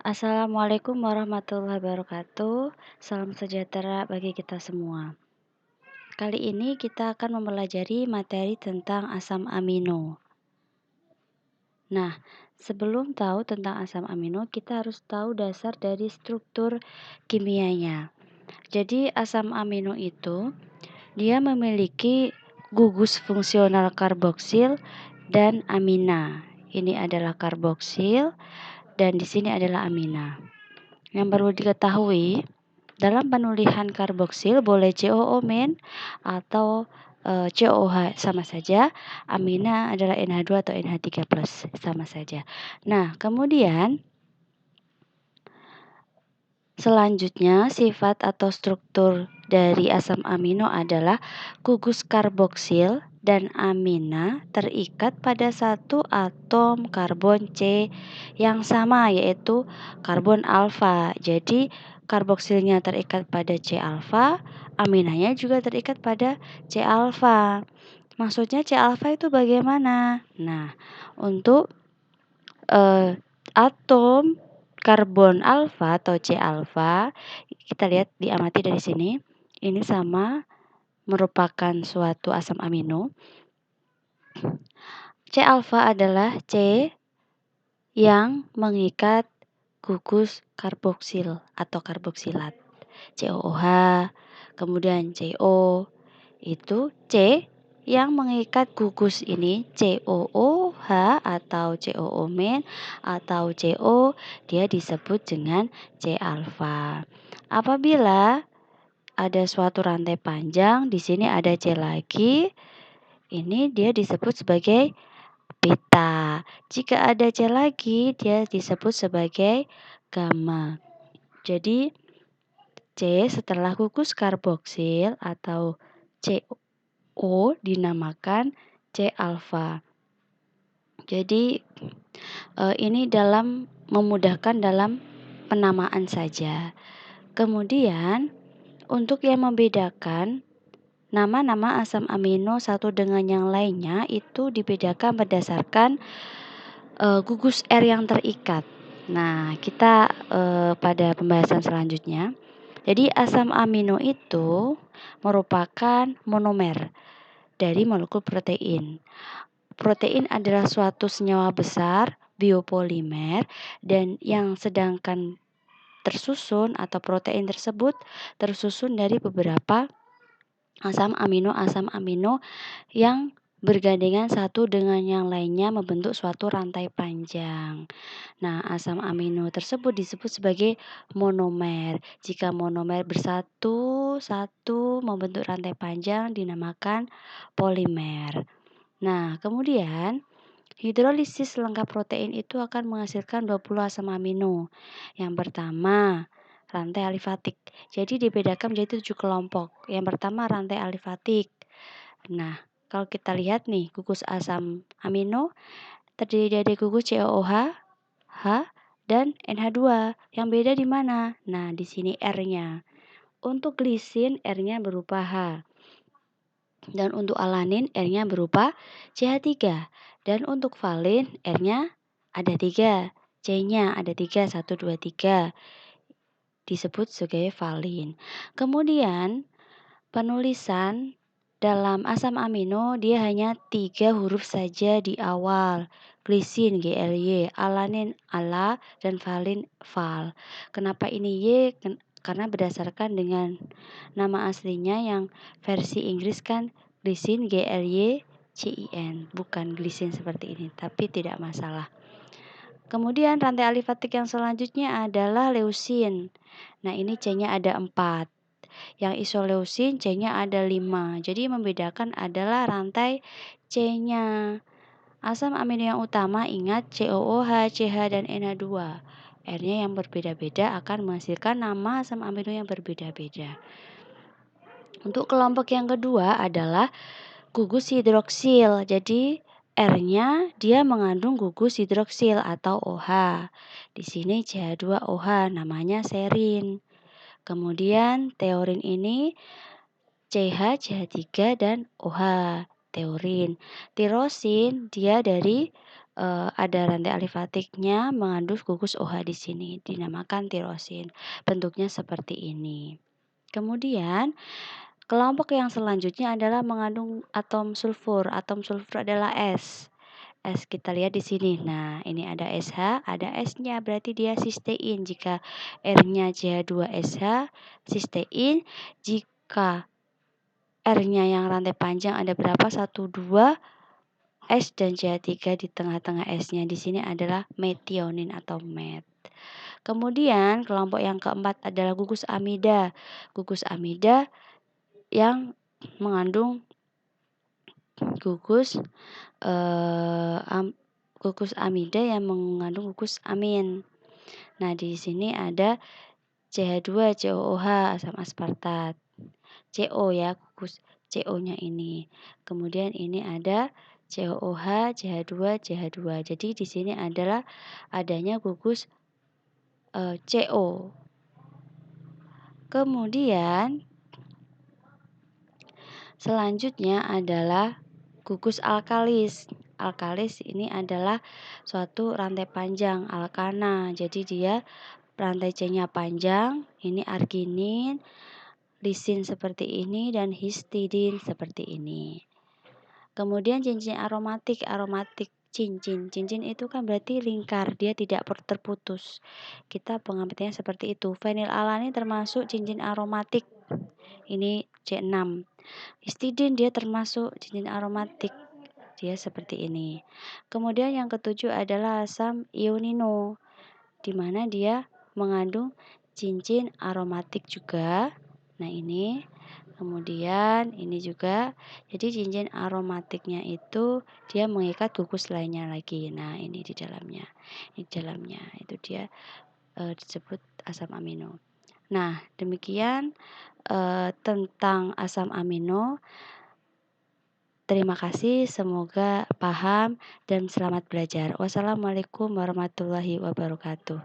Assalamualaikum warahmatullahi wabarakatuh. Salam sejahtera bagi kita semua. Kali ini kita akan mempelajari materi tentang asam amino. Nah, sebelum tahu tentang asam amino, kita harus tahu dasar dari struktur kimianya. Jadi, asam amino itu dia memiliki gugus fungsional karboksil dan amina. Ini adalah karboksil dan di sini adalah amina. Yang perlu diketahui, dalam penulisan karboksil boleh COO- atau COOH sama saja, amina adalah NH2 atau NH3+, sama saja. Nah, kemudian selanjutnya sifat atau struktur dari asam amino adalah gugus karboksil dan amina terikat pada satu atom karbon C yang sama, yaitu karbon alfa. Jadi karboksilnya terikat pada C alfa, aminanya juga terikat pada C alfa. Maksudnya C alfa itu bagaimana? Nah, untuk atom karbon alfa atau C alfa, kita lihat diamati dari sini. Ini sama merupakan suatu asam amino. C alfa adalah C yang mengikat gugus karboksil atau karboksilat. COOH, kemudian CO, itu C yang mengikat gugus ini COOH atau COO- atau CO, dia disebut dengan C alfa. Apabila ada suatu rantai panjang, di sini ada C lagi, ini dia disebut sebagai beta. Jika ada C lagi, dia disebut sebagai gamma. Jadi C setelah gugus karboksil atau CO dinamakan C alfa. Jadi ini dalam memudahkan dalam penamaan saja. Kemudian untuk yang membedakan nama-nama asam amino satu dengan yang lainnya itu dibedakan berdasarkan gugus R yang terikat. Nah, kita pada pembahasan selanjutnya. Jadi asam amino itu merupakan monomer dari molekul protein. Protein adalah suatu senyawa besar biopolimer dan yang sedangkan tersusun atau protein tersebut tersusun dari beberapa asam amino yang bergandengan satu dengan yang lainnya membentuk suatu rantai panjang. Nah, asam amino tersebut disebut sebagai monomer. Jika monomer bersatu-satu membentuk rantai panjang dinamakan polimer. Nah, kemudian hidrolisis lengkap protein itu akan menghasilkan 20 asam amino. Yang pertama, rantai alifatik. Jadi dibedakan menjadi 7 kelompok. Yang pertama rantai alifatik. Nah, kalau kita lihat nih, gugus asam amino terdiri dari gugus COOH, H, dan NH2. Yang beda di mana? Nah, di sini R-nya. Untuk glisin, R-nya berupa H. Dan untuk alanin, R-nya berupa CH3. Dan untuk valin, R-nya ada 3. C-nya ada 3, 1, 2, 3. Disebut sebagai valin. Kemudian, penulisan dalam asam amino dia hanya 3 huruf saja di awal. Glisin GLY, alanin ALA, dan valin VAL. Kenapa ini Y? Karena berdasarkan dengan nama aslinya yang versi Inggris kan glisin GLY CIN, bukan glisin seperti ini, tapi tidak masalah. Kemudian rantai alifatik yang selanjutnya adalah leusin. Nah, ini C-nya ada 4. Yang isoleusin C-nya ada 5. Jadi membedakan adalah rantai C-nya. Asam amino yang utama ingat COOH, CH, dan NH2. R-nya yang berbeda-beda akan menghasilkan nama asam amino yang berbeda-beda. Untuk kelompok yang kedua adalah gugus hidroksil. Jadi R-nya dia mengandung gugus hidroksil atau OH. Di sini CH2OH namanya serin. Kemudian teurin ini CH, CH3, dan OH, teurin. Tirosin dia dari ada rantai alifatiknya mengandung gugus OH di sini, dinamakan tirosin. Bentuknya seperti ini. Kemudian, kelompok yang selanjutnya adalah mengandung atom sulfur. Atom sulfur adalah S. S kita lihat di sini. Nah, ini ada SH, ada S-nya, berarti dia sistein. Jika R-nya CH2SH, sistein. Jika R-nya yang rantai panjang ada berapa? 1, 2, S dan CH3 di tengah-tengah S-nya di sini adalah metionin atau met. Kemudian kelompok yang keempat adalah gugus amida. Gugus amida yang mengandung gugus gugus amida yang mengandung gugus amin. Nah, di sini ada CH2, COOH, asam aspartat. CO ya, gugus CO-nya ini. Kemudian ini ada COOH, CH2, CH2. Jadi di sini adalah adanya gugus CO. Kemudian selanjutnya adalah gugus alkalis. Alkalis ini adalah suatu rantai panjang alkana. Jadi dia rantai C-nya panjang, ini arginin, lisin seperti ini dan histidin seperti ini. Kemudian cincin aromatik cincin itu kan berarti lingkar, dia tidak terputus. Kita pengambilannya seperti itu. Fenilalanin termasuk cincin aromatik. Ini C6. Histidin dia termasuk cincin aromatik. Dia seperti ini. Kemudian yang ketujuh adalah asam ionino, di mana dia mengandung cincin aromatik juga. Nah, ini. Kemudian ini juga, jadi cincin aromatiknya itu dia mengikat gugus lainnya lagi. Nah, ini di dalamnya. Di dalamnya itu dia disebut asam amino. Nah, demikian tentang asam amino. Terima kasih, semoga paham dan selamat belajar. Wassalamualaikum warahmatullahi wabarakatuh.